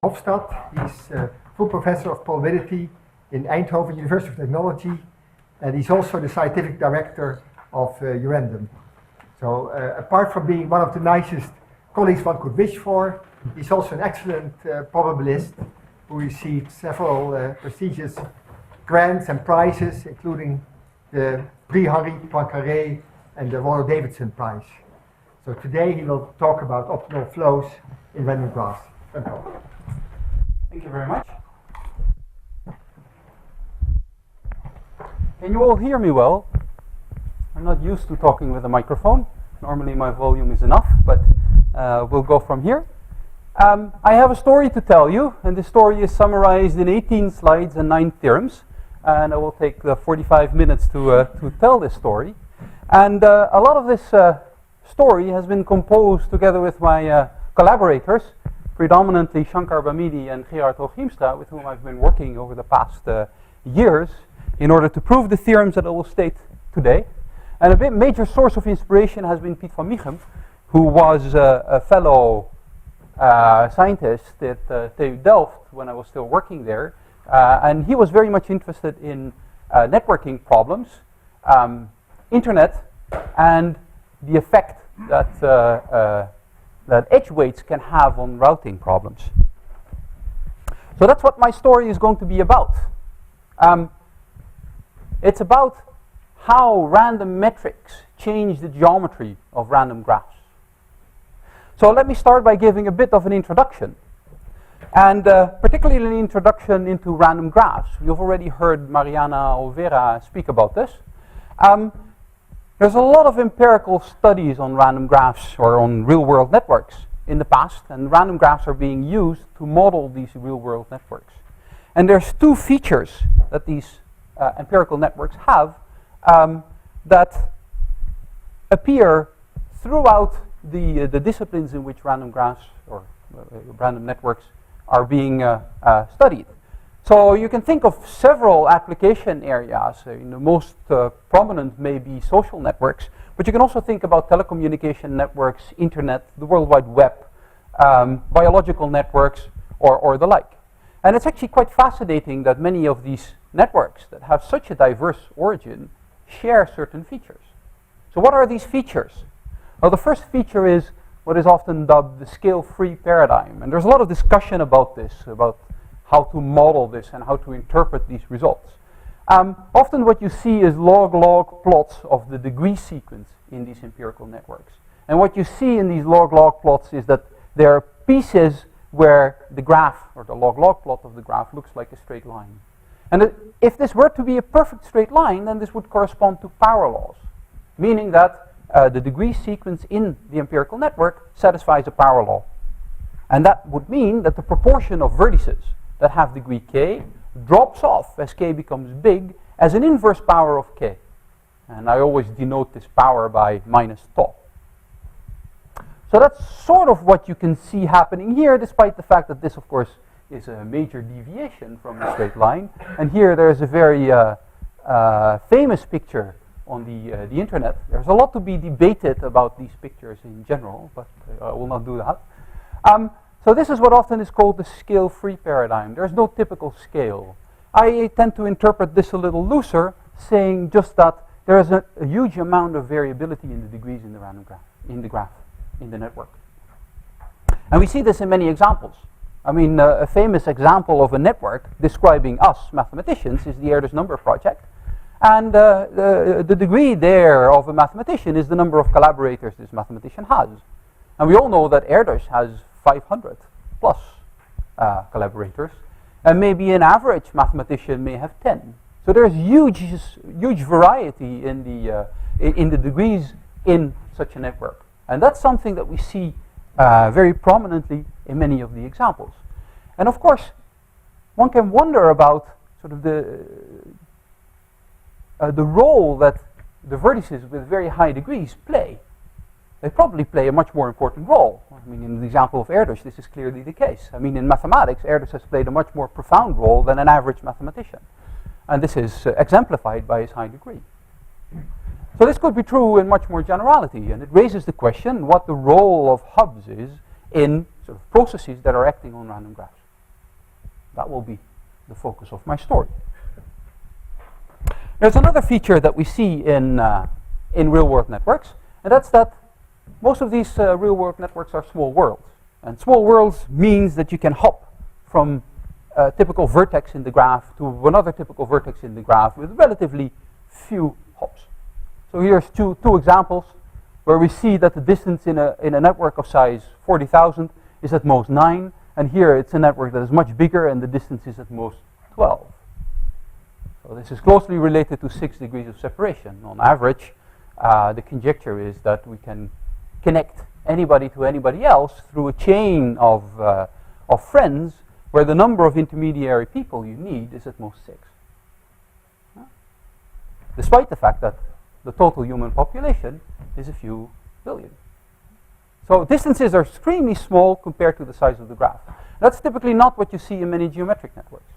Hofstad. He's full professor of probability in Eindhoven University of Technology, and he's also the scientific director of Urandom. So apart from being one of the nicest colleagues one could wish for, he's also an excellent probabilist who received several prestigious grants and prizes, including the Prix Henri Poincaré and the Royal Davidson Prize. So today he will talk about optimal flows in random graphs. Thank you very much. Can you all hear me well? I'm not used to talking with a microphone. Normally my volume is enough, but we'll go from here. I have a story to tell you, and the story is summarized in 18 slides and 9 theorems. And I will take the 45 minutes to tell this story. And a lot of this story has been composed together with my collaborators, predominantly Shankar Bamidi and Gerard Hooghiemstra, with whom I've been working over the past years in order to prove the theorems that I will state today. And a major source of inspiration has been Piet van Michem, who was a fellow scientist at TU Delft when I was still working there. And he was very much interested in networking problems, internet, and the effect that that edge weights can have on routing problems. So that's what my story is going to be about. It's about how random metrics change the geometry of random graphs. So let me start by giving a bit of an introduction. And particularly an introduction into random graphs. You've already heard Mariana Olvera speak about this. There's a lot of empirical studies on random graphs or on real-world networks in the past, and random graphs are being used to model these real-world networks. And there's two features that these empirical networks have that appear throughout the disciplines in which random graphs or random networks are being studied. So you can think of several application areas. The most prominent may be social networks, but you can also think about telecommunication networks, internet, the World Wide Web, biological networks, or the like. And it's actually quite fascinating that many of these networks that have such a diverse origin share certain features. So what are these features? Well, the first feature is what is often dubbed the scale-free paradigm. And there's a lot of discussion about this, about how to model this and how to interpret these results. Often what you see is log-log plots of the degree sequence in these empirical networks. And what you see in these log-log plots is that there are pieces where the graph, or the log-log plot of the graph, looks like a straight line. And if this were to be a perfect straight line, then this would correspond to power laws, meaning that the degree sequence in the empirical network satisfies a power law. And that would mean that the proportion of vertices that have degree k drops off as k becomes big as an inverse power of k. And I always denote this power by minus tau. So that's sort of what you can see happening here, despite the fact that this, of course, is a major deviation from the straight line. And here there's a very famous picture on the internet. There's a lot to be debated about these pictures in general, but I will not do that. So this is what often is called the scale-free paradigm. There's no typical scale. I tend to interpret this a little looser, saying just that there is a huge amount of variability in the degrees in the random graph, in the network. And we see this in many examples. I mean, a famous example of a network describing us, mathematicians, is the Erdős number project. And the degree there of a mathematician is the number of collaborators this mathematician has. And we all know that Erdős has 500 plus collaborators, and maybe an average mathematician may have 10. So there's huge variety in the degrees in such a network. And that's something that we see very prominently in many of the examples. And of course, one can wonder about sort of the role that the vertices with very high degrees play. They probably play a much more important role. I mean, in the example of Erdős, this is clearly the case. I mean, in mathematics, Erdős has played a much more profound role than an average mathematician. And this is exemplified by his high degree. So this could be true in much more generality, and it raises the question what the role of hubs is in sort of processes that are acting on random graphs. That will be the focus of my story. There's another feature that we see in real-world networks, and that's that most of these real-world networks are small worlds. And small worlds means that you can hop from a typical vertex in the graph to another typical vertex in the graph with relatively few hops. So here's two examples where we see that the distance in a network of size 40,000 is at most 9, and here it's a network that is much bigger and the distance is at most 12. So this is closely related to 6 degrees of separation. On average, the conjecture is that we can connect anybody to anybody else through a chain of friends where the number of intermediary people you need is at most 6. Despite the fact that the total human population is a few billion. So distances are extremely small compared to the size of the graph. That's typically not what you see in many geometric networks.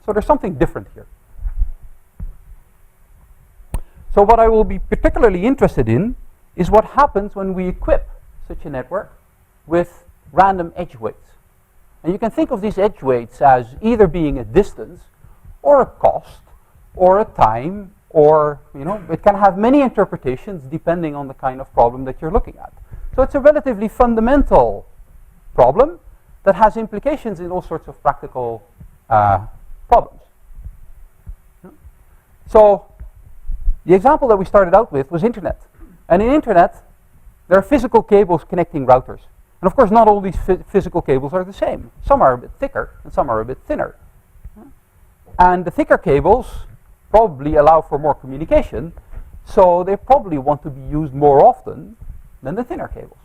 So there's something different here. So what I will be particularly interested in is what happens when we equip such a network with random edge weights. And you can think of these edge weights as either being a distance or a cost or a time, or it can have many interpretations depending on the kind of problem that you're looking at. So it's a relatively fundamental problem that has implications in all sorts of practical problems. So the example that we started out with was internet. And in internet, there are physical cables connecting routers. And of course, not all these physical cables are the same. Some are a bit thicker and some are a bit thinner. And the thicker cables probably allow for more communication, so they probably want to be used more often than the thinner cables.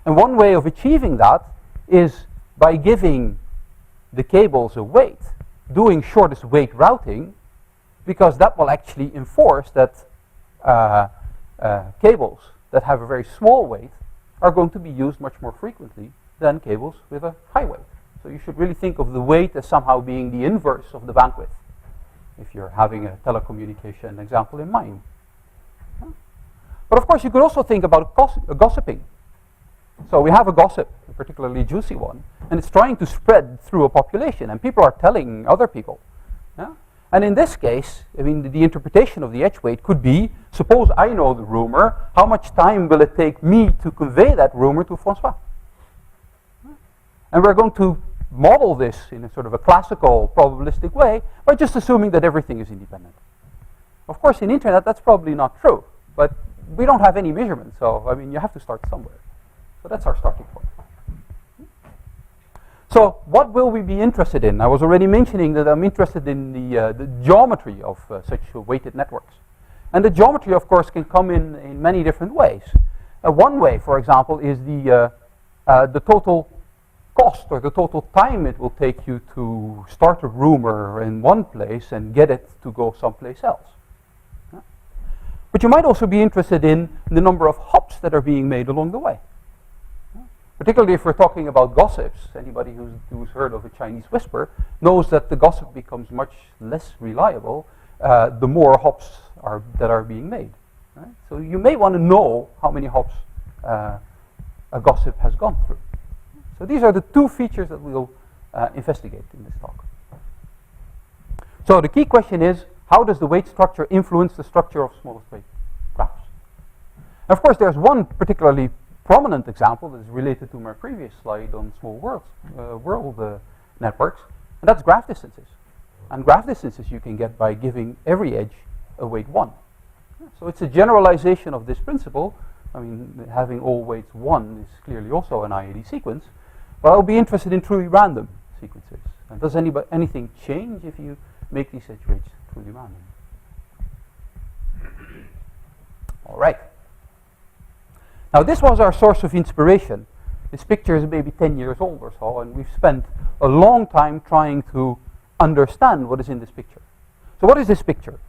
And one way of achieving that is by giving the cables a weight, doing shortest weight routing, because that will actually enforce that cables that have a very small weight are going to be used much more frequently than cables with a high weight. So you should really think of the weight as somehow being the inverse of the bandwidth, if you're having a telecommunication example in mind. But of course, you could also think about gossiping. So we have a gossip, a particularly juicy one, and it's trying to spread through a population, and people are telling other people. And in this case, I mean, the interpretation of the edge weight could be, suppose I know the rumor, how much time will it take me to convey that rumor to Francois? And we're going to model this in a sort of a classical probabilistic way by just assuming that everything is independent. Of course, in internet, that's probably not true, but we don't have any measurement, so I mean, you have to start somewhere. So that's our starting point. So what will we be interested in? I was already mentioning that I'm interested in the geometry of such weighted networks. And the geometry, of course, can come in many different ways. One way, for example, is the total cost or the total time it will take you to start a rumor in one place and get it to go someplace else. But you might also be interested in the number of hops that are being made along the way. Particularly if we're talking about gossips, anybody who's heard of a Chinese whisper knows that the gossip becomes much less reliable the more hops that are being made. Right? So you may want to know how many hops a gossip has gone through. So these are the two features that we'll investigate in this talk. So the key question is, how does the weight structure influence the structure of smallest weight graphs? And of course, there's one particularly prominent example that is related to my previous slide on small world networks, and that's graph distances. And graph distances you can get by giving every edge a weight 1. So it's a generalization of this principle. I mean, having all weights 1 is clearly also an IAD sequence, but I'll be interested in truly random sequences. And does anything change if you make these edge weights truly random? All right. Now this was our source of inspiration. This picture is maybe 10 years old or so, and we've spent a long time trying to understand what is in this picture. So what is this picture?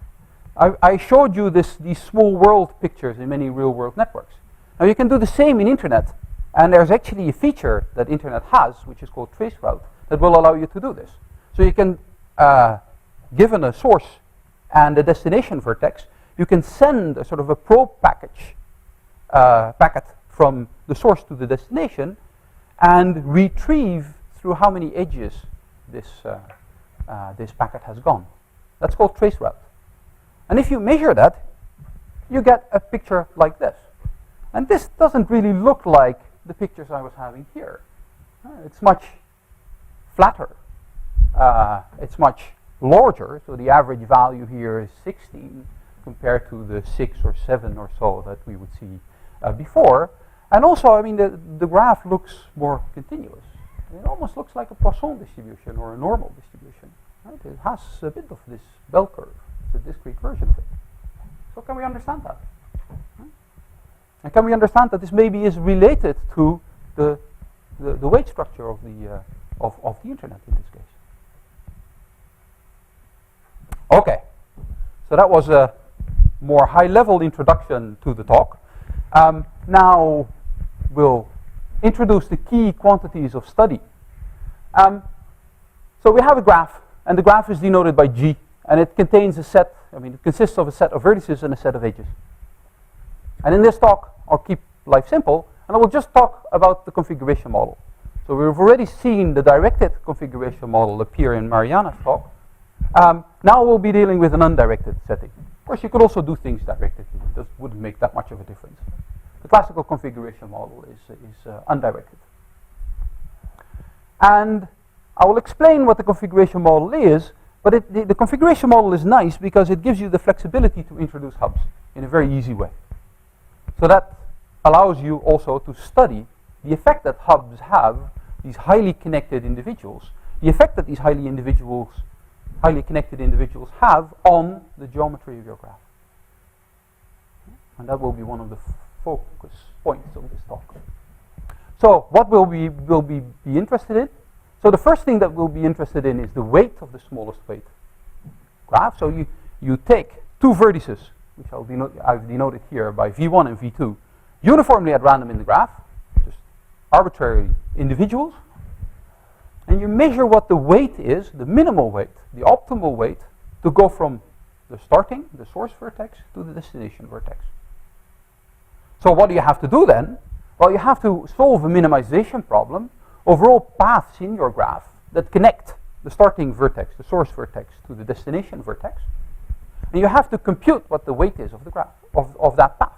I showed you these small world pictures in many real world networks. Now you can do the same in internet, and there's actually a feature that internet has, which is called traceroute, that will allow you to do this. So you can, given a source and a destination vertex, you can send a sort of a probe packet from the source to the destination and retrieve through how many edges this packet has gone. That's called trace route. And if you measure that, you get a picture like this. And this doesn't really look like the pictures I was having here. It's much flatter. It's much larger, so the average value here is 16 compared to the 6 or 7 or so that we would see before. And also, I mean, the graph looks more continuous. It almost looks like a Poisson distribution or a normal distribution. Right? It has a bit of this bell curve. It's a discrete version of it. So can we understand that? And can we understand that this maybe is related to the weight structure of the internet in this case? Okay, so that was a more high-level introduction to the talk. Now we'll introduce the key quantities of study. So we have a graph, and the graph is denoted by G, and it contains a set, it consists of a set of vertices and a set of edges. And in this talk, I'll keep life simple, and I will just talk about the configuration model. So we've already seen the directed configuration model appear in Mariana's talk. Now we'll be dealing with an undirected setting. Of course, you could also do things directly. It wouldn't make that much of a difference. The classical configuration model is undirected. And I will explain what the configuration model is, but the configuration model is nice because it gives you the flexibility to introduce hubs in a very easy way. So that allows you also to study the effect that hubs have, these highly connected individuals, the effect that these highly connected individuals have on the geometry of your graph. And that will be one of the focus points of this talk. So what will we be interested in? So the first thing that we'll be interested in is the weight of the smallest weight graph. So you take two vertices, which I've denoted here by V1 and V2, uniformly at random in the graph, just arbitrary individuals, and you measure what the weight is, the minimal weight, the optimal weight, to go from the starting, the source vertex, to the destination vertex. So what do you have to do then? Well, you have to solve a minimization problem over all paths in your graph that connect the starting vertex, the source vertex, to the destination vertex. And you have to compute what the weight is of the graph, of that path.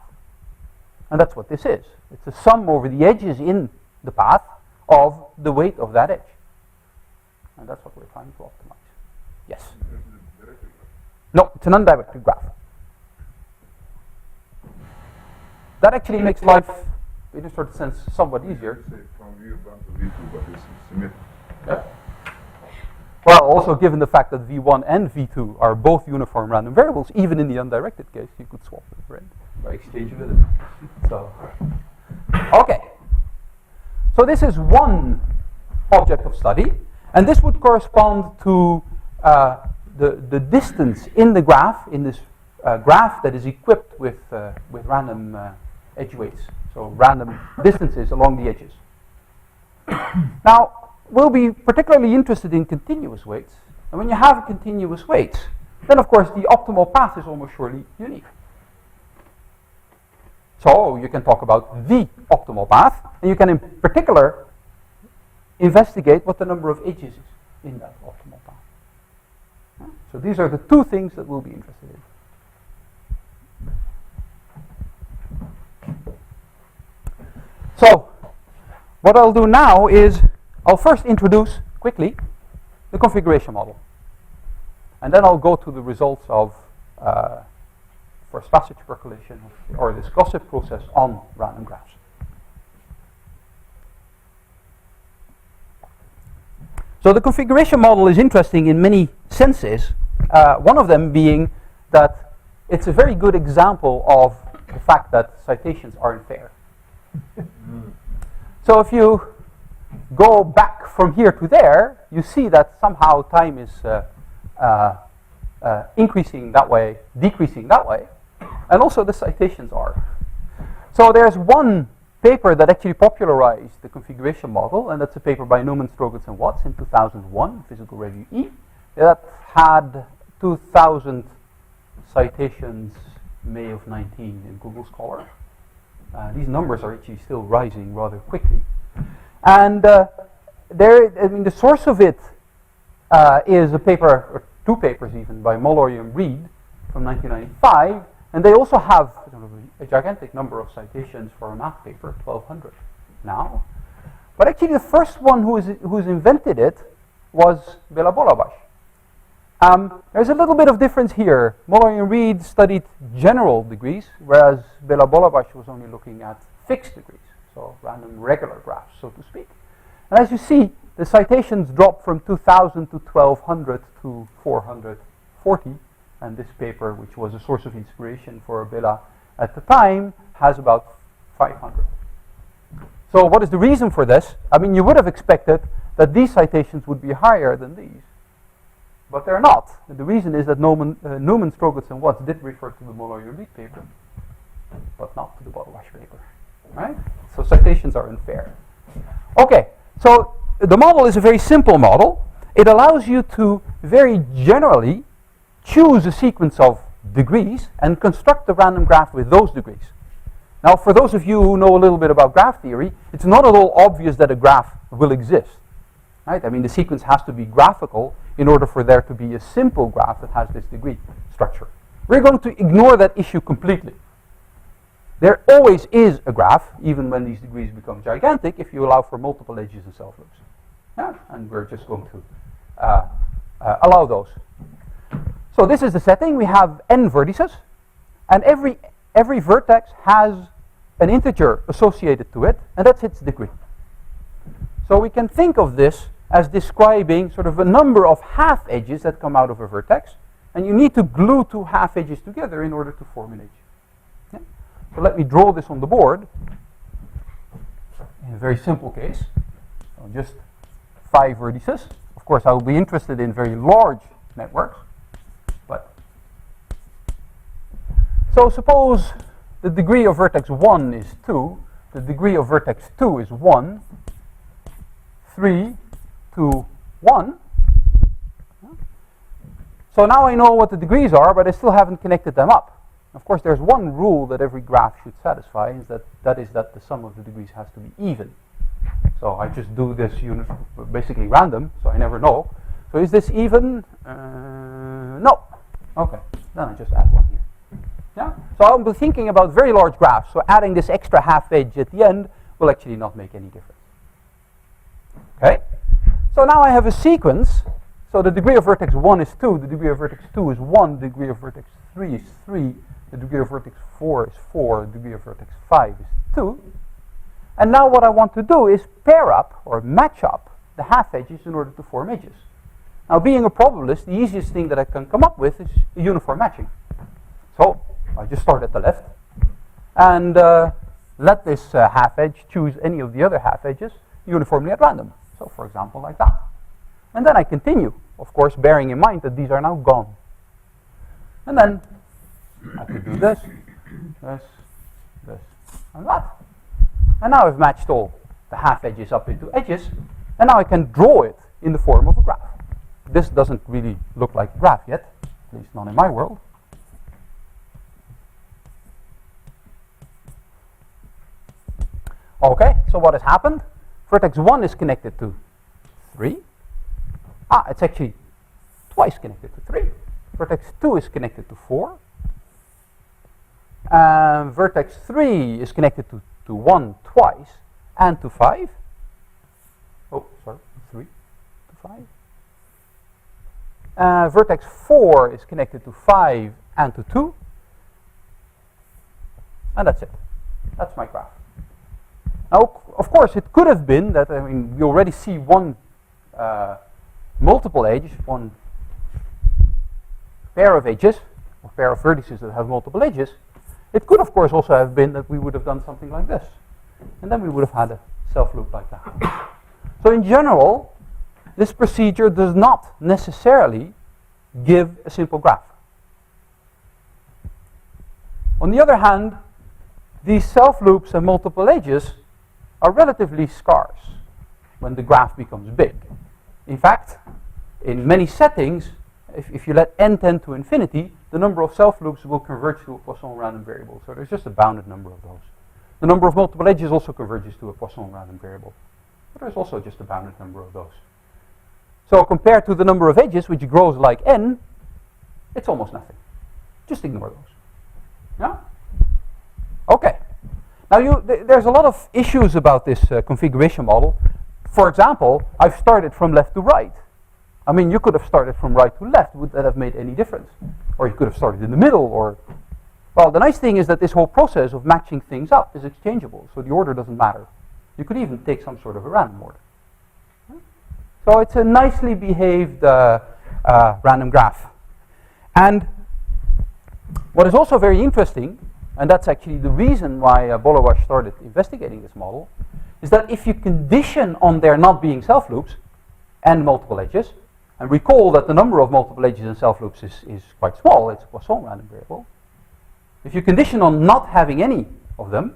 And that's what this is. It's a sum over the edges in the path of the weight of that edge. And that's what we're trying to optimize. Yes? No, it's an undirected graph. That actually makes life, in a certain sense, somewhat easier. You say from V1 to V2, but it's symmetric. Yeah. Well, also given the fact that V1 and V2 are both uniform random variables, even in the undirected case, you could swap them, right? By exchangeability. So, okay. So this is one object of study, and this would correspond to the distance in the graph, in this graph that is equipped with random edge weights, so random distances along the edges. Now, we'll be particularly interested in continuous weights, and when you have continuous weights, then of course the optimal path is almost surely unique. So you can talk about the optimal path, and you can in particular investigate what the number of edges is in that optimal path. So these are the two things that we'll be interested in. So what I'll do now is I'll first introduce quickly the configuration model, and then I'll go to the results of first passage percolation or this gossip process on random graphs. So the configuration model is interesting in many senses, one of them being that it's a very good example of the fact that citations aren't fair. So if you go back from here to there, you see that somehow time is increasing that way, decreasing that way, and also the citations are. So there's one paper that actually popularized the configuration model, and that's a paper by Newman, Strogatz, and Watts in 2001, Physical Review E, that had 2,000 citations May of 19 in Google Scholar. These numbers are actually still rising rather quickly. And the source of it is a paper, or two papers even, by Molloy and Reed from 1995, and they also have a gigantic number of citations for a math paper, 1200 now. But actually the first one who's invented it was Béla Bollabash. There's a little bit of difference here. Molloy and Reed studied general degrees, whereas Béla Bollabash was only looking at fixed degrees, so random regular graphs, so to speak. And as you see, the citations drop from 2000 to 1200 to 440, and this paper, which was a source of inspiration for Béla at the time, has about 500. So what is the reason for this? I mean, you would have expected that these citations would be higher than these, but they're not. And the reason is that Newman, Strogatz, and Watts did refer to the Molloy and Reed paper, but not to the Bollabash paper, right? So citations are unfair. Okay, so the model is a very simple model. It allows you to very generally choose a sequence of degrees and construct a random graph with those degrees. Now, for those of you who know a little bit about graph theory, it's not at all obvious that a graph will exist. Right? I mean, the sequence has to be graphical in order for there to be a simple graph that has this degree structure. We're going to ignore that issue completely. There always is a graph, even when these degrees become gigantic, if you allow for multiple edges and self-loops. Yeah? And we're just going to allow those. So this is the setting. We have n vertices, and every vertex has an integer associated to it, and that's its degree. So we can think of this as describing sort of a number of half edges that come out of a vertex, and you need to glue two half edges together in order to form an edge. Yeah? So let me draw this on the board in a very simple case. So just 5 vertices. Of course, I will be interested in very large networks. But so suppose the degree of vertex 1 is 2, the degree of vertex 2 is 1, 3, 2, 1. So now I know what the degrees are, but I still haven't connected them up. Of course, there's one rule that every graph should satisfy, is that the sum of the degrees has to be even. So I just do this basically random, so I never know. So is this even? No. Okay, then I just add one here. Yeah? So I'll be thinking about very large graphs, so adding this extra half edge at the end will actually not make any difference. Okay? So now I have a sequence. So the degree of vertex 1 is 2, the degree of vertex 2 is 1, the degree of vertex 3 is 3, the degree of vertex 4 is 4, the degree of vertex 5 is 2. And now what I want to do is pair up, or match up, the half edges in order to form edges. Now, being a probabilist, the easiest thing that I can come up with is a uniform matching. So I just start at the left and let this half edge choose any of the other half edges uniformly at random. So for example, like that. And then I continue, of course, bearing in mind that these are now gone. And then I could do this, this, this, and that. And now I've matched all the half edges up into edges, and now I can draw it in the form of a graph. This doesn't really look like a graph yet, at least not in my world. Okay, so what has happened? Vertex 1 is connected to 3. It's actually twice connected to 3. Vertex 2 is connected to 4. Vertex 3 is connected to 1 twice and to 5. Oh, sorry, 3 to 5. Vertex 4 is connected to 5 and to 2. And that's it. That's my graph. Now, of course, it could have been that, I mean, we already see one multiple edge, one pair of edges, or pair of vertices that have multiple edges. It could, of course, also have been that we would have done something like this. And then we would have had a self-loop like that. So in general, this procedure does not necessarily give a simple graph. On the other hand, these self-loops and multiple edges are relatively scarce when the graph becomes big. In fact, in many settings, if you let n tend to infinity, the number of self-loops will converge to a Poisson random variable. So there's just a bounded number of those. The number of multiple edges also converges to a Poisson random variable. But there's also just a bounded number of those. So compared to the number of edges, which grows like n, it's almost nothing. Just ignore those. Yeah? Okay. Now there's a lot of issues about this configuration model. For example, I've started from left to right. I mean, you could have started from right to left. Would that have made any difference? Or you could have started in the middle, or... Well, the nice thing is that this whole process of matching things up is exchangeable, so the order doesn't matter. You could even take some sort of a random order. So it's a nicely behaved random graph. And what is also very interesting, and that's actually the reason why Bolowash started investigating this model, is that if you condition on there not being self-loops and multiple edges, and recall that the number of multiple edges and self-loops is quite small, it's a Poisson random variable. If you condition on not having any of them,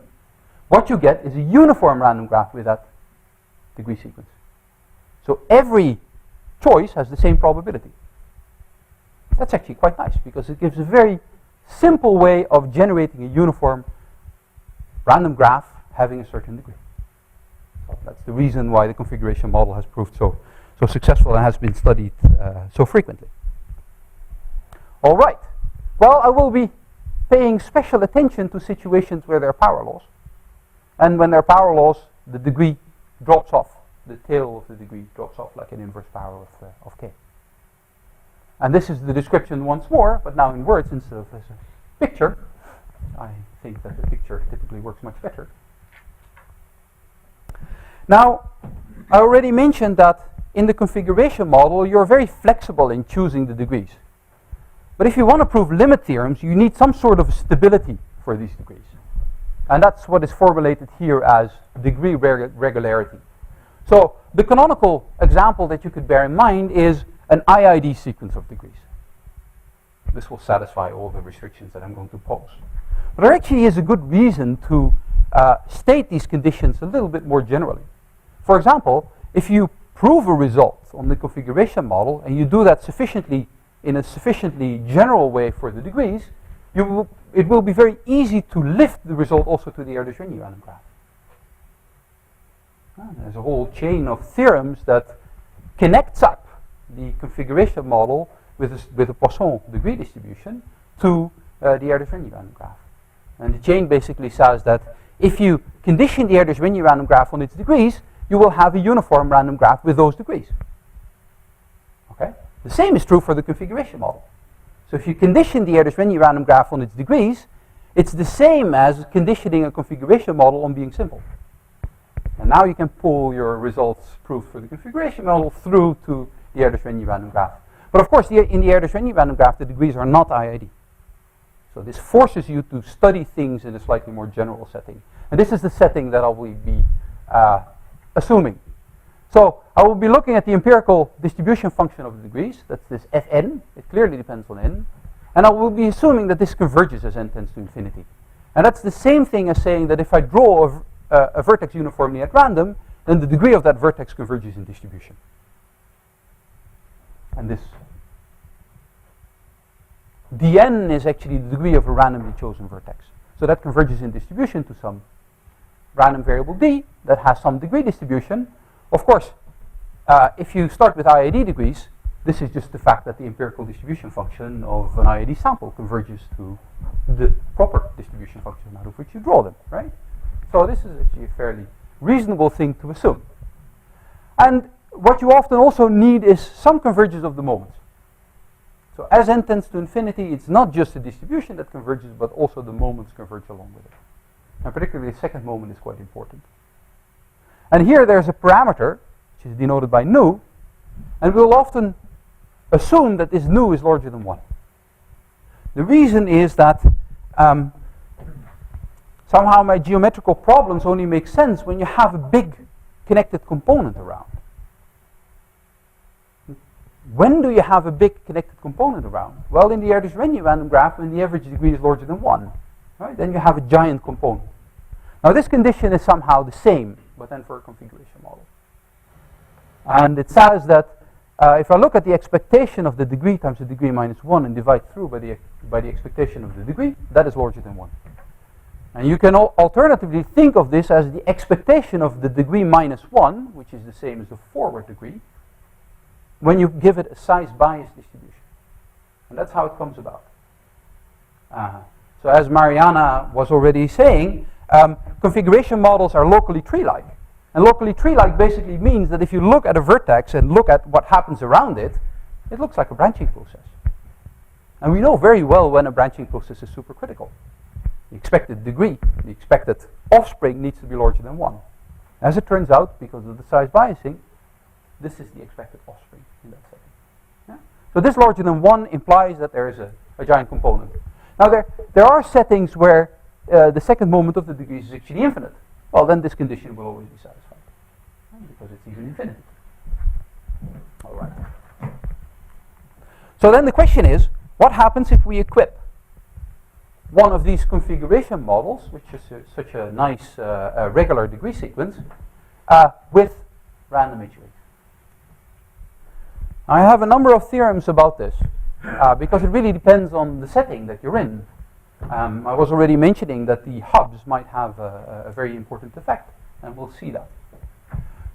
what you get is a uniform random graph with that degree sequence. So every choice has the same probability. That's actually quite nice, because it gives a very simple way of generating a uniform random graph having a certain degree. So that's the reason why the configuration model has proved so successful and has been studied so frequently. All right. Well, I will be paying special attention to situations where there are power laws. And when there are power laws, the degree drops off. The tail of the degree drops off like an inverse power of k. And this is the description once more, but now in words instead of as a picture. I think that the picture typically works much better. Now, I already mentioned that in the configuration model, you're very flexible in choosing the degrees. But if you want to prove limit theorems, you need some sort of stability for these degrees. And that's what is formulated here as degree regularity. So the canonical example that you could bear in mind is an IID sequence of degrees. This will satisfy all the restrictions that I'm going to pose. But there actually is a good reason to state these conditions a little bit more generally. For example, if you prove a result on the configuration model and you do that in a sufficiently general way for the degrees, it will be very easy to lift the result also to the Erdős-Rényi random graph. There's a whole chain of theorems that connects up the configuration model with a Poisson degree distribution to the Erdős-Rényi random graph. And the chain basically says that if you condition the Erdős-Rényi random graph on its degrees, you will have a uniform random graph with those degrees. Okay? The same is true for the configuration model. So if you condition the Erdős-Rényi random graph on its degrees, it's the same as conditioning a configuration model on being simple. And now you can pull your results proof for the configuration model through to the Erdős-Rényi random graph. But of course, in the Erdős-Rényi random graph, the degrees are not IID. So this forces you to study things in a slightly more general setting. And this is the setting that I will be assuming. So I will be looking at the empirical distribution function of the degrees. That's this Fn. It clearly depends on n. And I will be assuming that this converges as n tends to infinity. And that's the same thing as saying that if I draw a vertex uniformly at random, then the degree of that vertex converges in distribution. And this dn is actually the degree of a randomly chosen vertex. So that converges in distribution to some random variable d that has some degree distribution. Of course, if you start with IID degrees, this is just the fact that the empirical distribution function of an IID sample converges to the proper distribution function out of which you draw them, right? So this is actually a fairly reasonable thing to assume. And what you often also need is some convergence of the moments. So as n tends to infinity, it's not just the distribution that converges, but also the moments converge along with it. And particularly the second moment is quite important. And here there's a parameter, which is denoted by nu, and we'll often assume that this nu is larger than 1. The reason is that somehow my geometrical problems only make sense when you have a big connected component around. When do you have a big connected component around? Well, in the Erdős-Rényi random graph, when the average degree is larger than 1, right? Then you have a giant component. Now this condition is somehow the same, but then for a configuration model. And it says that if I look at the expectation of the degree times the degree minus 1 and divide through by the expectation of the degree, that is larger than 1. And you can alternatively think of this as the expectation of the degree minus 1, which is the same as the forward degree, when you give it a size bias distribution. And that's how it comes about. So as Mariana was already saying, configuration models are locally tree-like. And locally tree-like basically means that if you look at a vertex and look at what happens around it, it looks like a branching process. And we know very well when a branching process is supercritical. The expected degree, the expected offspring needs to be larger than 1. As it turns out, because of the size biasing, this is the expected offspring in that setting. Yeah? So this larger than 1 implies that there is a giant component. Now there are settings where the second moment of the degrees is actually infinite. Well, then this condition will always be satisfied, because it's even infinity. All right. So then the question is, what happens if we equip one of these configuration models, which is such a nice regular degree sequence, with random age weight? I have a number of theorems about this, because it really depends on the setting that you're in. I was already mentioning that the hubs might have a very important effect, and we'll see that.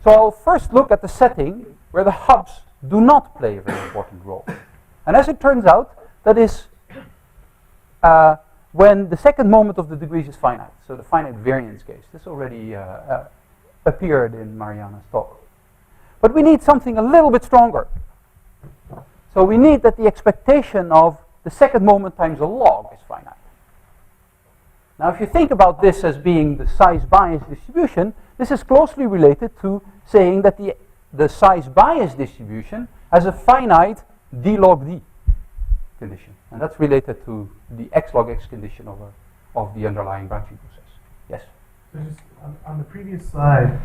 So I'll first look at the setting where the hubs do not play a very important role. And as it turns out, that is when the second moment of the degrees is finite, so the finite variance case. This already appeared in Mariana's talk. But we need something a little bit stronger. So we need that the expectation of the second moment times a log is finite. Now if you think about this as being the size bias distribution, this is closely related to saying that the size bias distribution has a finite d log d condition. And that's related to the x log x condition of the underlying branching process. Yes? So just on the previous slide,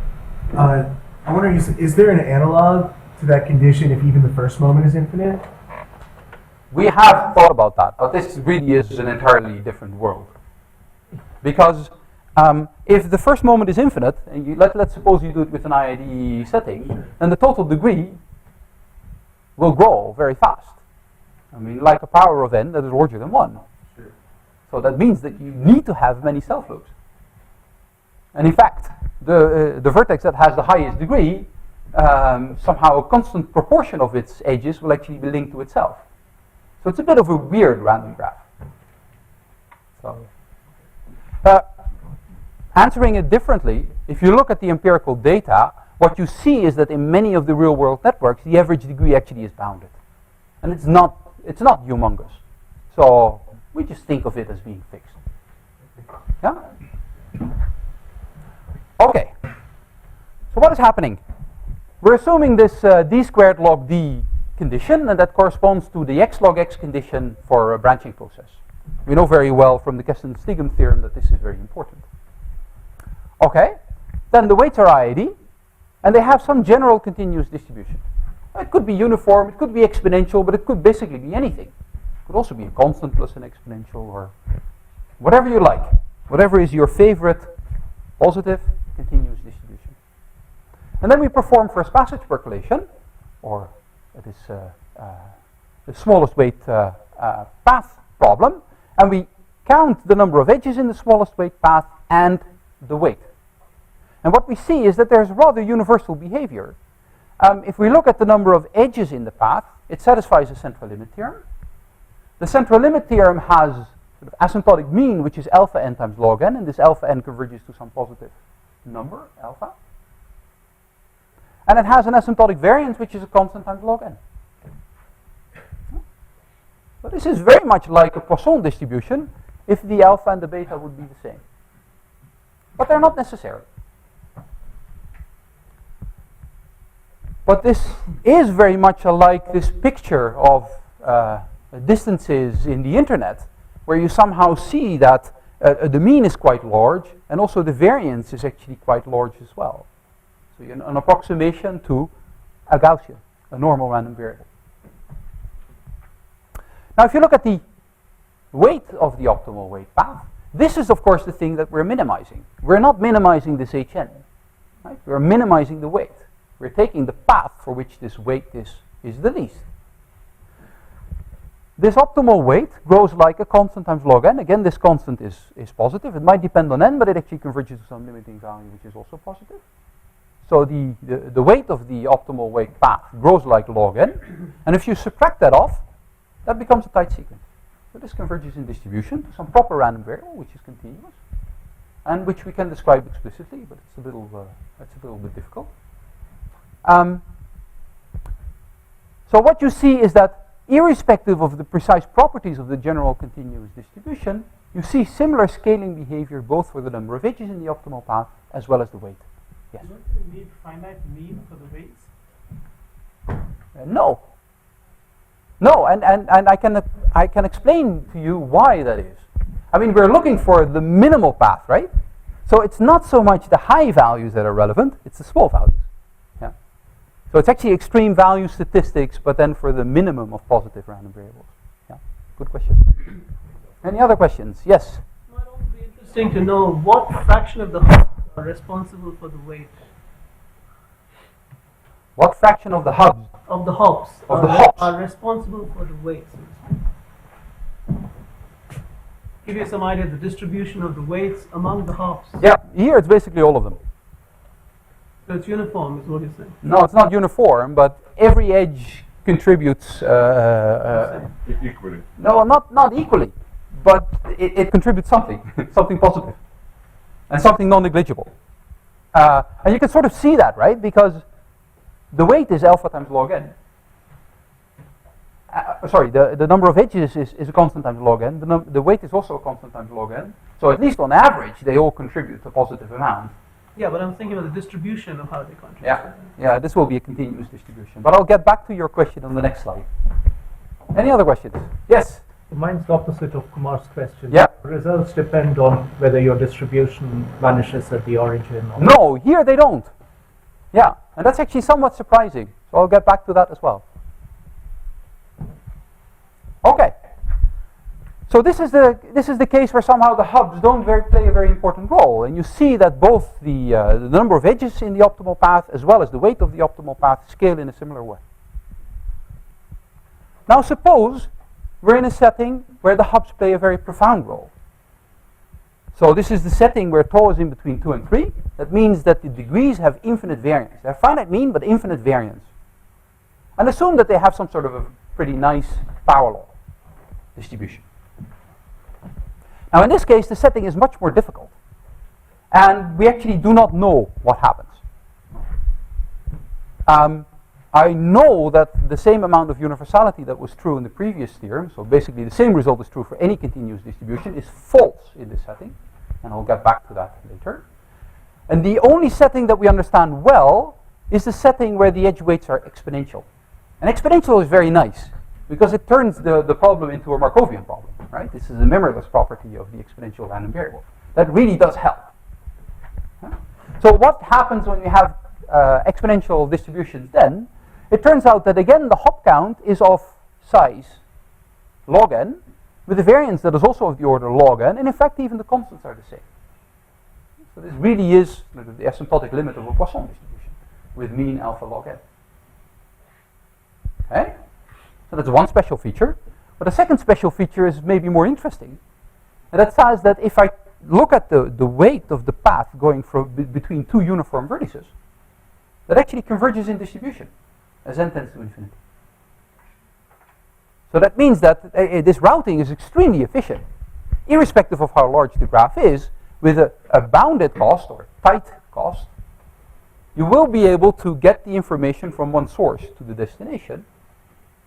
I'm wondering, is there an analog to that condition if even the first moment is infinite? We have thought about that, but this really is an entirely different world. Because if the first moment is infinite, and let's suppose you do it with an IID setting, then the total degree will grow very fast. I mean, like a power of n that is larger than 1. Sure. So that means that you need to have many self-loops. And in fact, the vertex that has the highest degree, somehow a constant proportion of its edges will actually be linked to itself. So it's a bit of a weird random graph. So, answering it differently, if you look at the empirical data, what you see is that in many of the real-world networks, the average degree actually is bounded. And it's not humongous. So we just think of it as being fixed. Yeah? Okay. So what is happening? We're assuming this d squared log d condition, and that corresponds to the x log x condition for a branching process. We know very well from the Kesten-Stigum theorem that this is very important. Okay. Then the weights are IID, and they have some general continuous distribution. It could be uniform, it could be exponential, but it could basically be anything. It could also be a constant plus an exponential, or whatever you like. Whatever is your favorite positive continuous distribution. And then we perform first passage percolation, or it is the smallest weight path problem, and we count the number of edges in the smallest weight path and the weight. And what we see is that there's rather universal behavior. If we look at the number of edges in the path, it satisfies the central limit theorem. The central limit theorem has sort of asymptotic mean, which is alpha n times log n, and this alpha n converges to some positive number, alpha. And it has an asymptotic variance, which is a constant times log n. So this is very much like a Poisson distribution if the alpha and the beta would be the same. But they're not necessary. But this is very much like this picture of distances in the internet, where you somehow see that the mean is quite large, and also the variance is actually quite large as well. So an approximation to a Gaussian, a normal random variable. Now if you look at the weight of the optimal weight path, this is of course the thing that we're minimizing. We're not minimizing this Hn. Right? We're minimizing the weight. We're taking the path for which this weight is the least. This optimal weight grows like a constant times log n. Again, this constant is positive. It might depend on n, but it actually converges to some limiting value, which is also positive. So the weight of the optimal weight path grows like log n. And if you subtract that off, that becomes a tight sequence. So this converges in distribution to some proper random variable, which is continuous, and which we can describe explicitly, but it's a little bit difficult. So what you see is that irrespective of the precise properties of the general continuous distribution, you see similar scaling behavior both for the number of edges in the optimal path as well as the weight. Yes? Don't you need finite mean for the weights? No. No, and I can explain to you why that is. I mean, we're looking for the minimal path, right? So it's not so much the high values that are relevant, it's the small values. Yeah. So it's actually extreme value statistics, but then for the minimum of positive random variables. Yeah. Good question. Any other questions? Yes? It might also be interesting to know what fraction of the hubs are responsible for the weight. What fraction of the hubs? Of the hops Of the hops. Are responsible for the weights. Give you some idea of the distribution of the weights among the hops. Yeah, here it's basically all of them. So it's uniform, is what you're saying. No, it's not uniform, but every edge contributes. Equally. No, not equally, but it contributes something, something positive, and something non-negligible. And you can sort of see that, right? Because the weight is alpha times log n. Sorry, the number of edges is a constant times log n. The weight is also a constant times log n. So at least on average, they all contribute a positive amount. Yeah, but I'm thinking about the distribution of how they contribute. Yeah, this will be a continuous distribution. But I'll get back to your question on the next slide. Any other questions? Yes? Mine's the opposite of Kumar's question. Yeah. Results depend on whether your distribution vanishes at the origin or No, here they don't. Yeah, and that's actually somewhat surprising. So I'll get back to that as well. Okay. So this is the case where somehow the hubs don't play a very important role, and you see that both the number of edges in the optimal path as well as the weight of the optimal path scale in a similar way. Now suppose we're in a setting where the hubs play a very profound role. So this is the setting where tau is in between 2 and 3. That means that the degrees have infinite variance. They have finite mean, but infinite variance. And assume that they have some sort of a pretty nice power law distribution. Now in this case, the setting is much more difficult. And we actually do not know what happens. I know that the same amount of universality that was true in the previous theorem, so basically the same result is true for any continuous distribution, is false in this setting. And I'll get back to that later. And the only setting that we understand well is the setting where the edge weights are exponential. And exponential is very nice, because it turns the problem into a Markovian problem, right? This is a memoryless property of the exponential random variable. That really does help. So what happens when we have exponential distributions then? It turns out that again the hop count is of size log n, with a variance that is also of the order log n, and in fact even the constants are the same. So this really is the asymptotic limit of a Poisson distribution, with mean alpha log n. Okay? So that's one special feature. But a second special feature is maybe more interesting. And that says that if I look at the weight of the path going from between two uniform vertices, that actually converges in distribution as n tends to infinity. So that means that this routing is extremely efficient, irrespective of how large the graph is. With a bounded cost or tight cost, you will be able to get the information from one source to the destination,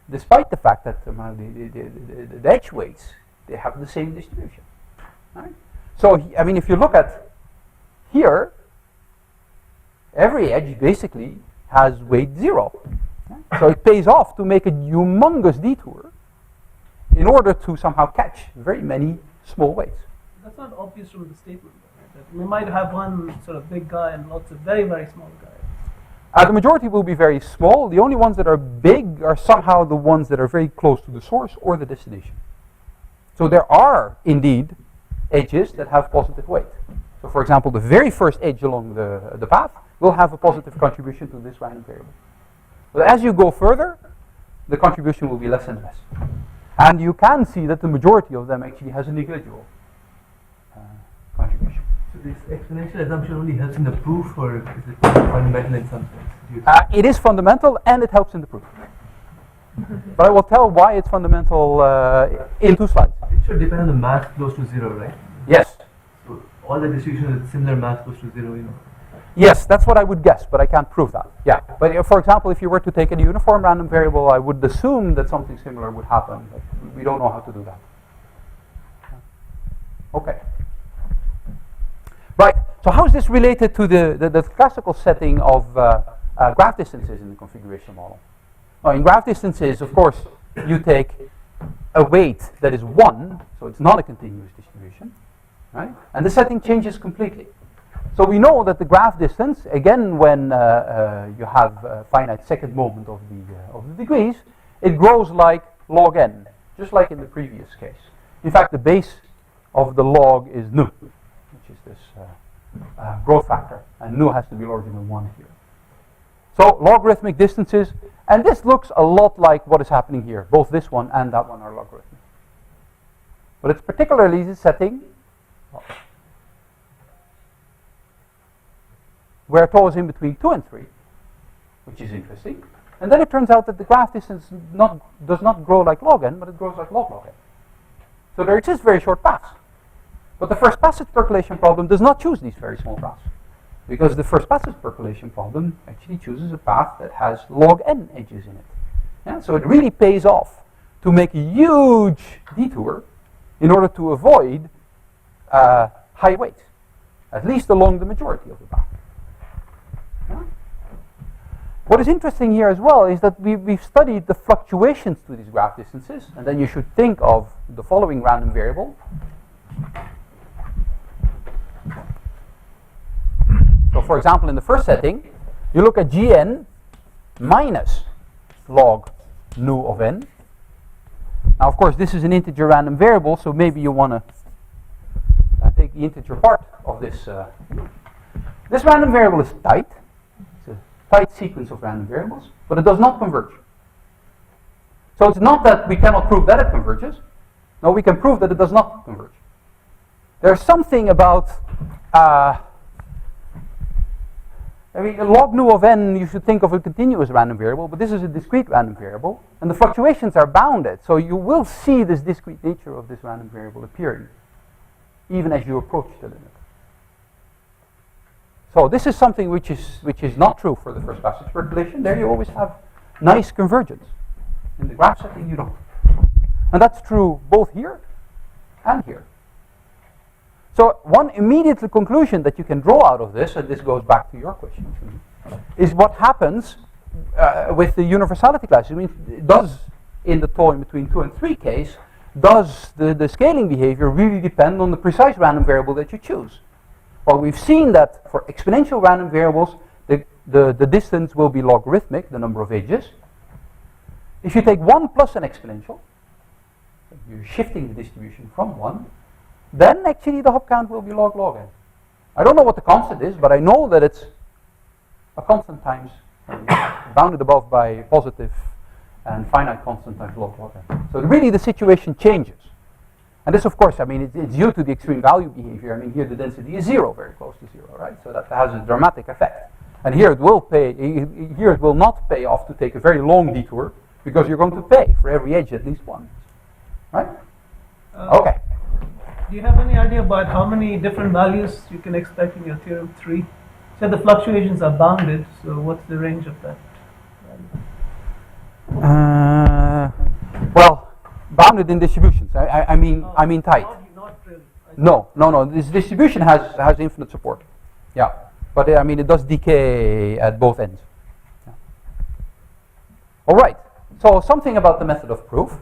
despite the fact that the edge weights, they have the same distribution. Right? So, I mean, if you look at here, every edge basically has weight 0. So it pays off to make a humongous detour in order to somehow catch very many small weights. That's not obvious from the statement, right? That we might have one sort of big guy and lots of very, very small guys. The majority will be very small. The only ones that are big are somehow the ones that are very close to the source or the destination. So there are indeed edges that have positive weight. So for example, the very first edge along the path will have a positive contribution to this random variable. But as you go further, the contribution will be less and less. And you can see that the majority of them actually has a negligible contribution. So this exponential assumption only helps in the proof, or is it fundamental in some sense? Do you It is fundamental and it helps in the proof. But I will tell why it's fundamental in 2 slides. It should depend on the mass close to 0, right? Yes. So all the distributions with similar mass close to 0, Yes, that's what I would guess, but I can't prove that. Yeah, but for example, if you were to take a uniform random variable, I would assume that something similar would happen, but we don't know how to do that. Okay. Right, so how is this related to the classical setting of graph distances in the configuration model? Now, in graph distances, of course, you take a weight that is 1, so it's not a continuous distribution, right? And the setting changes completely. So we know that the graph distance, again, when you have a finite second moment of the degrees, it grows like log n, just like in the previous case. In fact, the base of the log is nu, which is this growth factor, and nu has to be larger than 1 here. So logarithmic distances, and this looks a lot like what is happening here. Both this one and that one are logarithmic. But it's particularly the setting where tau is in between 2 and 3, which is interesting. And then it turns out that the graph distance does not grow like log n, but it grows like log n. So there exists very short paths. But the first passage percolation problem does not choose these very small paths, because the first passage percolation problem actually chooses a path that has log n edges in it. Yeah? So it really pays off to make a huge detour in order to avoid high weight, at least along the majority of the path. Yeah? What is interesting here as well is that we've studied the fluctuations to these graph distances, and then you should think of the following random variable. So for example, in the first setting, you look at Gn minus log nu of n. Now of course this is an integer random variable, so maybe you want to take the integer part of this. This random variable is tight. It's a tight sequence of random variables, but it does not converge. So it's not that we cannot prove that it converges. No, we can prove that it does not converge. There's something about log nu of n, you should think of a continuous random variable, but this is a discrete random variable, and the fluctuations are bounded, so you will see this discrete nature of this random variable appearing, even as you approach the limit. So this is something which is not true for the first passage percolation. There you always have nice convergence. In the graph setting, you don't. And that's true both here and here. So one immediate conclusion that you can draw out of this, and this goes back to your question, is what happens with the universality classes. I mean, does, in the tau in between 2 and 3 case, does the scaling behavior really depend on the precise random variable that you choose? Well, we've seen that for exponential random variables, the distance will be logarithmic, the number of edges. If you take 1 plus an exponential, you're shifting the distribution from 1, then actually the hop count will be log n. I don't know what the constant is, but I know that it's a constant times bounded above by positive and finite constant times log n. So really the situation changes. And this, of course, I mean, it's due to the extreme value behavior. I mean, here the density is 0, very close to 0, right? So that has a dramatic effect. And here it will not pay off to take a very long detour, because you're going to pay for every edge at least one, right? Okay. Do you have any idea about how many different values you can expect in your theorem 3? So the fluctuations are bounded, so what's the range of that? Well, bounded in distributions. I mean tight. Not really. No. This distribution has infinite support. Yeah, but I mean it does decay at both ends. Yeah. All right. So something about the method of proof.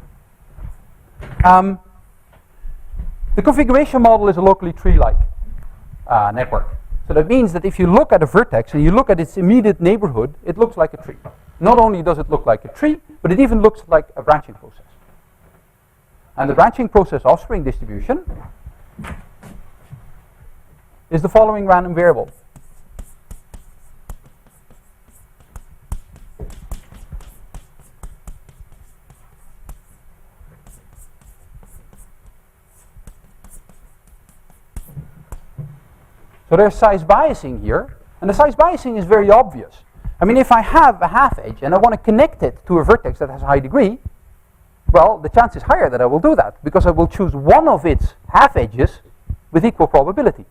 The configuration model is a locally tree-like network. So that means that if you look at a vertex and you look at its immediate neighborhood, it looks like a tree. Not only does it look like a tree, but it even looks like a branching process. And the branching process offspring distribution is the following random variable. So there's size biasing here, and the size biasing is very obvious. I mean, if I have a half edge and I want to connect it to a vertex that has a high degree, well, the chance is higher that I will do that, because I will choose one of its half edges with equal probability.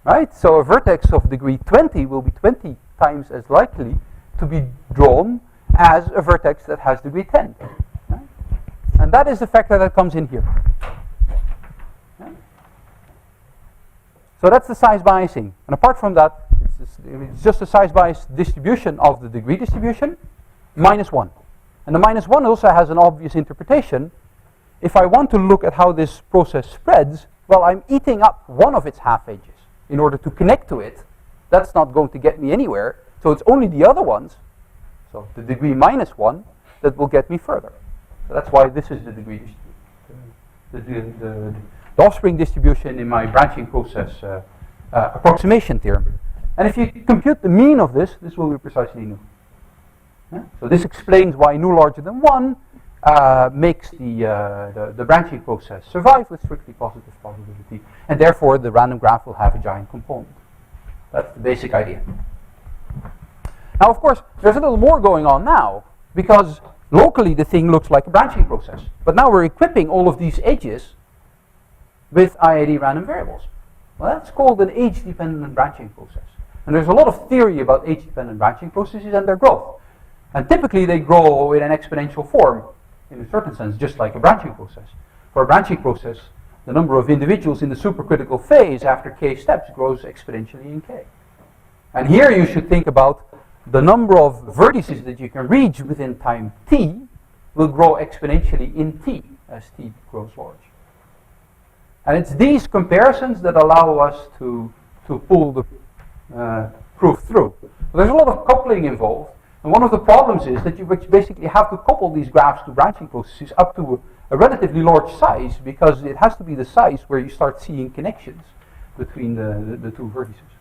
Right? So a vertex of degree 20 will be 20 times as likely to be drawn as a vertex that has degree 10. Right? And that is the factor that comes in here. Yeah. So that's the size biasing. And apart from that, it's just a size bias distribution of the degree distribution, -1. And the -1 also has an obvious interpretation. If I want to look at how this process spreads, well, I'm eating up one of its half edges in order to connect to it. That's not going to get me anywhere. So it's only the other ones, so the degree -1, that will get me further. So that's why this is the degree distribution. The offspring distribution in my branching process approximation theorem. And if you compute the mean of this will be precisely nu. Yeah? So this explains why nu larger than 1 makes the branching process survive with strictly positive probability, and therefore the random graph will have a giant component. That's the basic idea. Now, of course, there's a little more going on now, because locally the thing looks like a branching process. But now we're equipping all of these edges with IID random variables. Well, that's called an age-dependent branching process. And there's a lot of theory about age-dependent branching processes and their growth. And typically they grow in an exponential form, in a certain sense, just like a branching process. For a branching process, the number of individuals in the supercritical phase after k steps grows exponentially in k. And here you should think about the number of vertices that you can reach within time t will grow exponentially in t as t grows large. And it's these comparisons that allow us to pull the proof through. There's a lot of coupling involved, and one of the problems is that you basically have to couple these graphs to branching processes up to a relatively large size, because it has to be the size where you start seeing connections between the two vertices.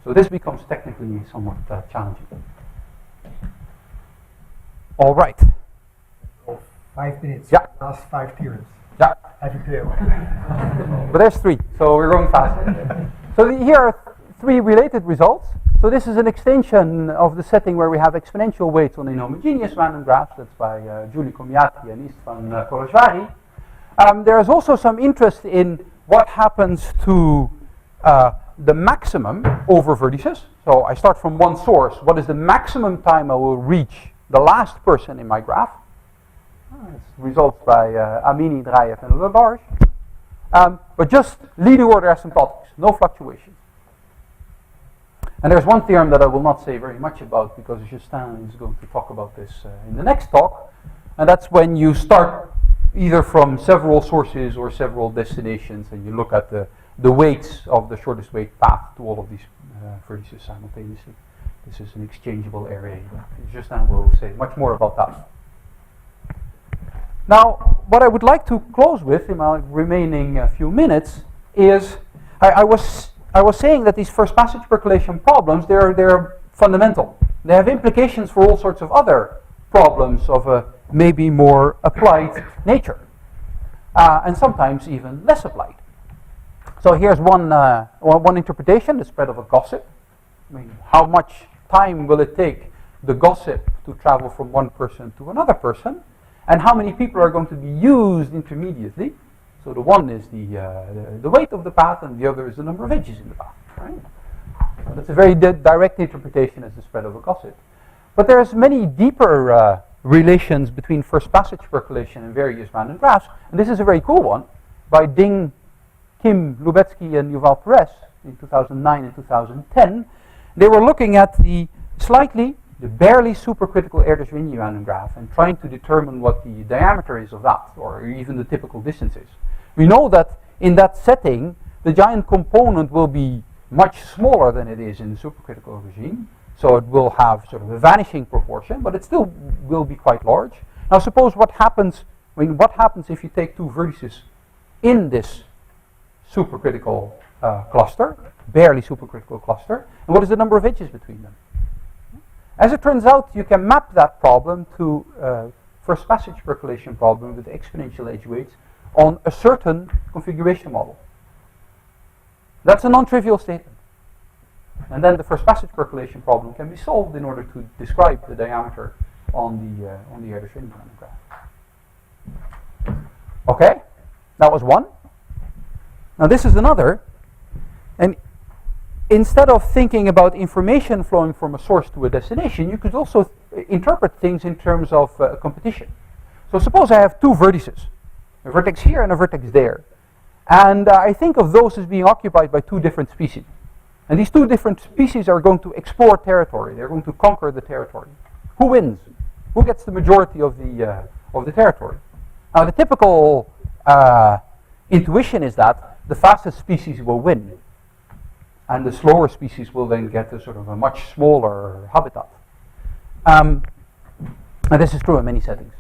So this becomes technically somewhat challenging. All right. 5 minutes. Yeah. Last 5 theorems. Yeah. Have you clear? But there's 3, so we're going fast. So here are 3 related results. So this is an extension of the setting where we have exponential weights on inhomogeneous random graphs. That's by Giulio Comiati and Istvan Korashvari. There is also some interest in what happens to the maximum over vertices. So I start from one source. What is the maximum time I will reach the last person in my graph? It's results by Amini, Drayev, and Labarge. But just leading order asymptotics, no fluctuations. And there's one theorem that I will not say very much about, because Justin is going to talk about this in the next talk. And that's when you start either from several sources or several destinations, and you look at the weights of the shortest weight path to all of these vertices simultaneously. This is an exchangeable area. Justin will say much more about that. Now, what I would like to close with in my remaining few minutes is, I was saying that these first passage percolation problems, they're fundamental. They have implications for all sorts of other problems of a maybe more applied nature, and sometimes even less applied. So here's one interpretation: the spread of a gossip. I mean, how much time will it take the gossip to travel from one person to another person? And how many people are going to be used intermediately? So the one is the weight of the path, and the other is the number of edges in the path. Right? So that's a very direct interpretation as the spread of a gossip. But there's many deeper relations between first passage percolation and various random graphs. And this is a very cool one by Ding, Kim, Lubetsky, and Yuval Perez in 2009 and 2010. They were looking at the barely supercritical Erdős-Rényi random graph and trying to determine what the diameter is of that, or even the typical distances. We know that in that setting, the giant component will be much smaller than it is in the supercritical regime, so it will have sort of a vanishing proportion, but it still will be quite large. Now suppose what happens if you take two vertices in this supercritical cluster, barely supercritical cluster, and what is the number of edges between them? As it turns out, you can map that problem to first passage percolation problem with exponential edge weights on a certain configuration model. That's a non-trivial statement. And then the first passage percolation problem can be solved in order to describe the diameter on the Erdős-Rényi random graph. Okay, that was one. Now this is another. And instead of thinking about information flowing from a source to a destination, you could also interpret things in terms of competition. So suppose I have two vertices, a vertex here and a vertex there. And I think of those as being occupied by two different species. And these two different species are going to explore territory. They're going to conquer the territory. Who wins? Who gets the majority of the territory? Now the typical intuition is that the fastest species will win. And the slower species will then get a sort of a much smaller habitat. And this is true in many settings.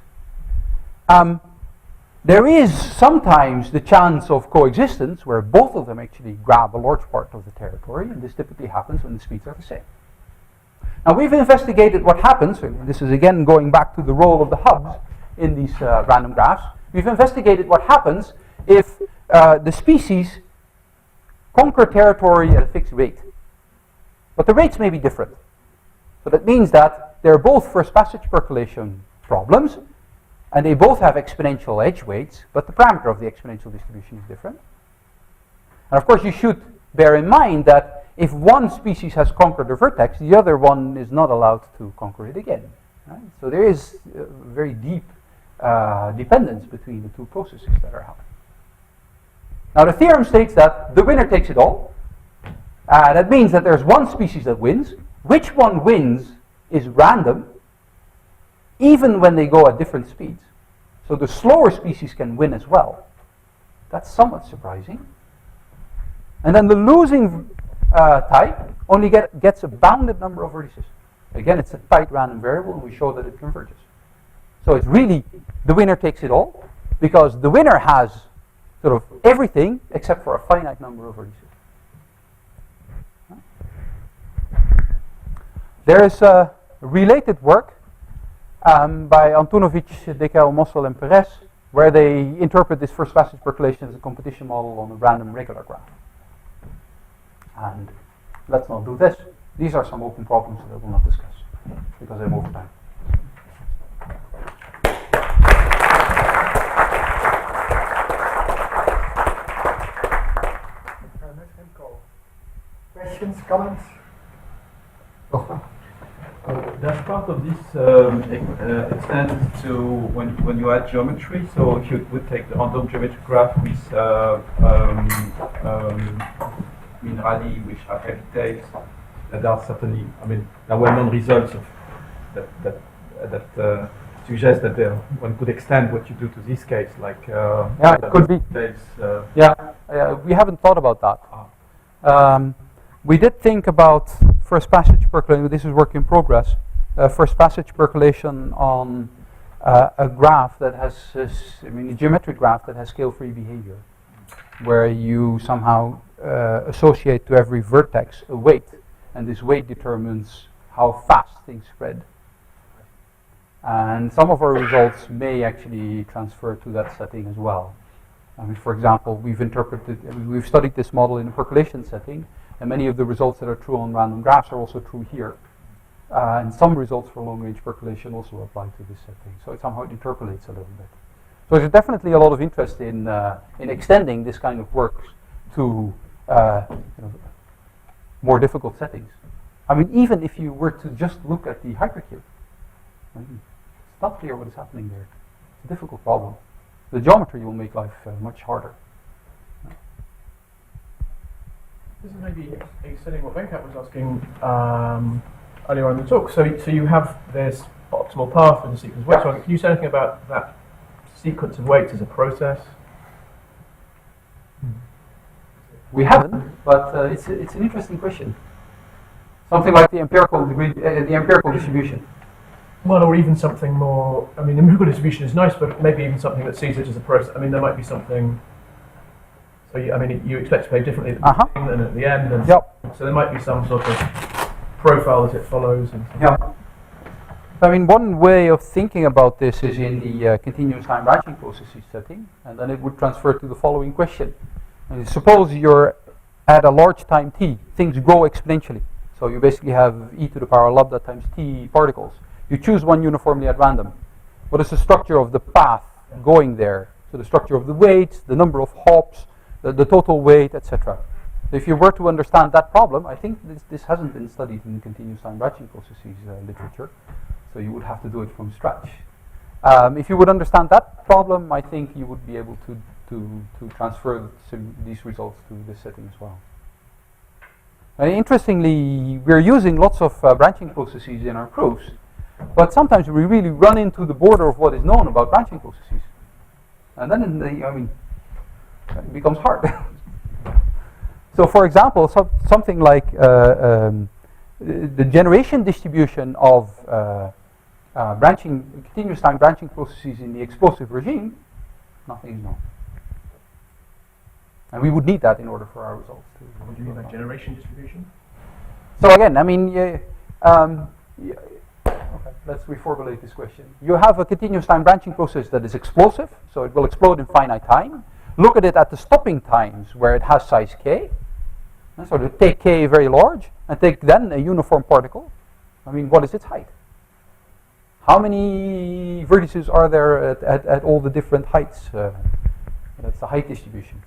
There is sometimes the chance of coexistence where both of them actually grab a large part of the territory, and this typically happens when the speeds are the same. Now we've investigated what happens, and this is again going back to the role of the hubs in these random graphs. We've investigated what happens if the species conquer territory at a fixed rate. But the rates may be different. So that means that they're both first passage percolation problems, and they both have exponential edge weights, but the parameter of the exponential distribution is different. And of course you should bear in mind that if one species has conquered a vertex, the other one is not allowed to conquer it again. Right? So there is a very deep dependence between the two processes that are happening. Now the theorem states that the winner takes it all. That means that there's one species that wins. Which one wins is random, even when they go at different speeds. So the slower species can win as well. That's somewhat surprising. And then the losing type only gets a bounded number of vertices. Again, it's a tight random variable, and we show that it converges. So it's really the winner takes it all, because the winner has sort of everything except for a finite number of vertices. There is related work by Antunovic, Dekel, Mossel, and Perez, where they interpret this first passage percolation as a competition model on a random regular graph. And let's not do this. These are some open problems that I will not discuss because I'm over time. Questions, comments? Does part of this extend to when you add geometry? So if you would take the random geometric graph with mean rally, which are epitates, that are certainly, I mean, there were known results of that suggest that one could extend what you do to this case, like yeah, it could be. We haven't thought about that. We did think about first passage percolation. This is work in progress. First passage percolation on a graph that has, a geometric graph that has scale-free behavior, where you somehow associate to every vertex a weight, and this weight determines how fast things spread. And some of our results may actually transfer to that setting as well. I mean, for example, we've studied this model in a percolation setting, and many of the results that are true on random graphs are also true here. And some results for long-range percolation also apply to this setting. So it somehow interpolates a little bit. So there's definitely a lot of interest in extending this kind of work to more difficult settings. I mean, even if you were to just look at the hypercube, it's not clear what is happening there. It's a difficult problem. The geometry will make life much harder. This is maybe extending what Venkat was asking earlier on in the talk. So you have this optimal path with the sequence weights. Can you say anything about that sequence of weights as a process? We haven't, but it's an interesting question. Something like the empirical distribution. Well, or even something more. I mean, the empirical distribution is nice, but maybe even something that sees it as a process. I mean, there might be something. So you expect to play differently at the beginning than at the end, and so there might be some sort of profile that it follows. And I mean, one way of thinking about this is in the continuous time branching processes setting, and then it would transfer to the following question. Suppose you're at a large time t, things grow exponentially. So you basically have e to the power lambda times t particles. You choose one uniformly at random. What is the structure of the path going there? So the structure of the weights, the number of hops, the total weight, etc. If you were to understand that problem, I think this hasn't been studied in continuous time branching processes literature, so you would have to do it from scratch. If you would understand that problem, I think you would be able to transfer these results to this setting as well. Interestingly, we're using lots of branching processes in our proofs, but sometimes we really run into the border of what is known about branching processes. And then, it becomes hard. So, for example, something like the generation distribution of continuous time branching processes in the explosive regime, nothing is known. And we would need that in order for our results. What do you mean by generation distribution? So again, let's reformulate this question. You have a continuous time branching process that is explosive, so it will explode in finite time. Look at it at the stopping times where it has size k. So to take k very large and take then a uniform particle. What is its height? How many vertices are there at all the different heights? That's the height distribution.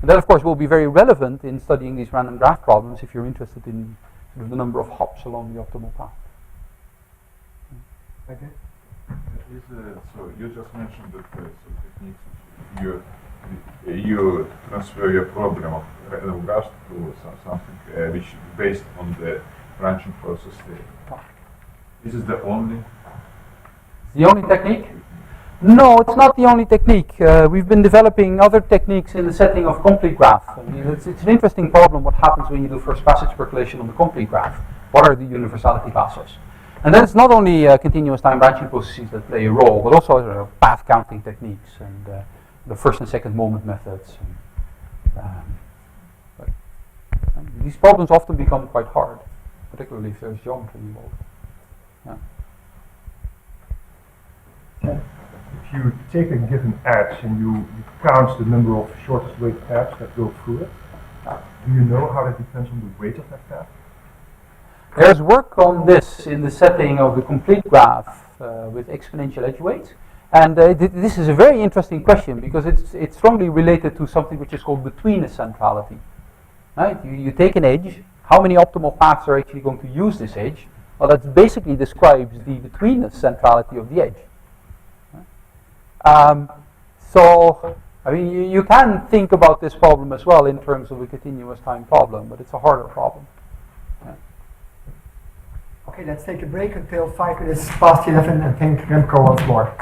And that, of course, will be very relevant in studying these random graph problems if you're interested in sort of the number of hops along the optimal path. Okay. So you just mentioned that some techniques you transfer your problem of random graphs to something which is based on the branching process. This is the only technique? No, it's not the only technique. We've been developing other techniques in the setting of complete graph. It's an interesting problem what happens when you do first passage percolation on the complete graph. What are the universality passes? And then it's not only continuous time branching processes that play a role, but also path counting techniques and the first and second moment methods. These problems often become quite hard, particularly if there's geometry involved. Yeah. If you take a given edge and you count the number of shortest weight paths that go through it, do you know how that depends on the weight of that path? There's work on this in the setting of the complete graph with exponential edge weights. And this is a very interesting question because it's strongly related to something which is called betweenness centrality. Right? You take an edge, how many optimal paths are actually going to use this edge? Well, that basically describes the betweenness centrality of the edge. You can think about this problem as well in terms of a continuous time problem, but it's a harder problem. Okay, let's take a break until 5 minutes past 11 and thank Remco once more.